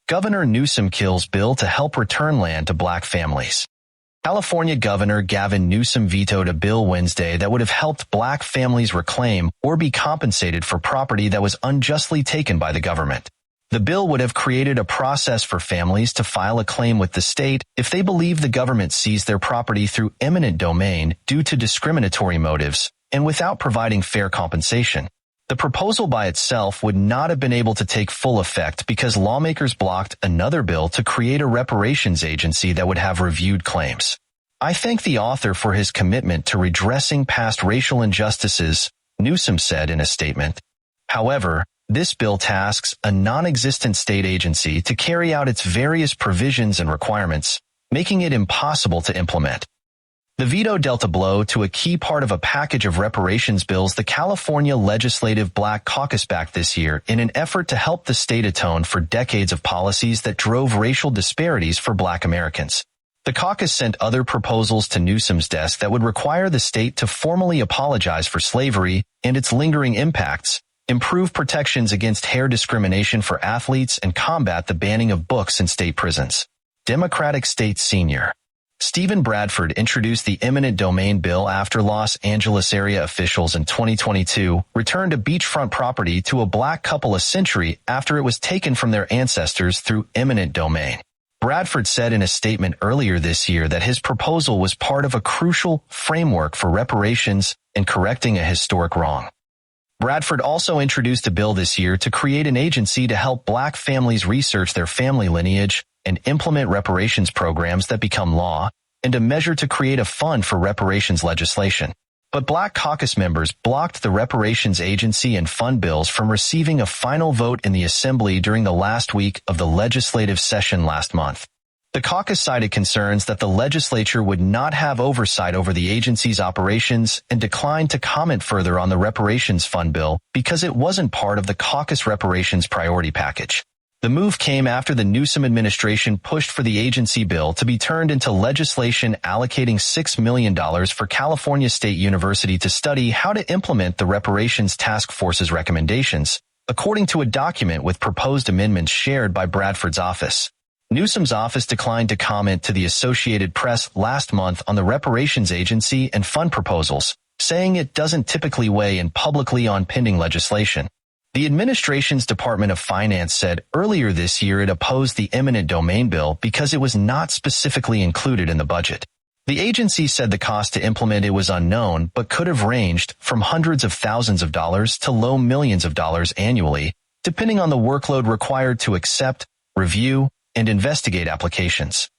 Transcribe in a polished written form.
Governor Newsom kills bill to help return land to black families. California Governor Gavin Newsom vetoed a bill Wednesday that would have helped black families reclaim or be compensated for property that was unjustly taken by the government. The bill would have created a process for families to file a claim with the state if they believe the government seized their property through eminent domain due to discriminatory motives and without providing fair compensation. The proposal by itself would not have been able to take full effect because lawmakers blocked another bill to create a reparations agency that would have reviewed claims. I thank the author for his commitment to redressing past racial injustices, Newsom said in a statement. However, this bill tasks a non-existent state agency to carry out its various provisions and requirements, making it impossible to implement. The veto dealt a blow to a key part of a package of reparations bills the California Legislative Black Caucus backed this year in an effort to help the state atone for decades of policies that drove racial disparities for black Americans. The caucus sent other proposals to Newsom's desk that would require the state to formally apologize for slavery and its lingering impacts, improve protections against hair discrimination for athletes, and combat the banning of books in state prisons. Democratic State Senior Stephen Bradford introduced the eminent domain bill after Los Angeles area officials in 2022 returned a beachfront property to a black couple a century after it was taken from their ancestors through eminent domain. Bradford said in a statement earlier this year that his proposal was part of a crucial framework for reparations and correcting a historic wrong. Bradford also introduced a bill this year to create an agency to help black families research their family lineage and implement reparations programs that become law, and a measure to create a fund for reparations legislation. But Black Caucus members blocked the reparations agency and fund bills from receiving a final vote in the Assembly during the last week of the legislative session last month. The caucus cited concerns that the legislature would not have oversight over the agency's operations and declined to comment further on the reparations fund bill because it wasn't part of the caucus reparations priority package. The move came after the Newsom administration pushed for the agency bill to be turned into legislation allocating $6 million for California State University to study how to implement the Reparations Task Force's recommendations, according to a document with proposed amendments shared by Bradford's office. Newsom's office declined to comment to the Associated Press last month on the reparations agency and fund proposals, saying it doesn't typically weigh in publicly on pending legislation. The administration's Department of Finance said earlier this year it opposed the eminent domain bill because it was not specifically included in the budget. The agency said the cost to implement it was unknown but could have ranged from hundreds of thousands of dollars to low millions of dollars annually, depending on the workload required to accept, review, and investigate applications.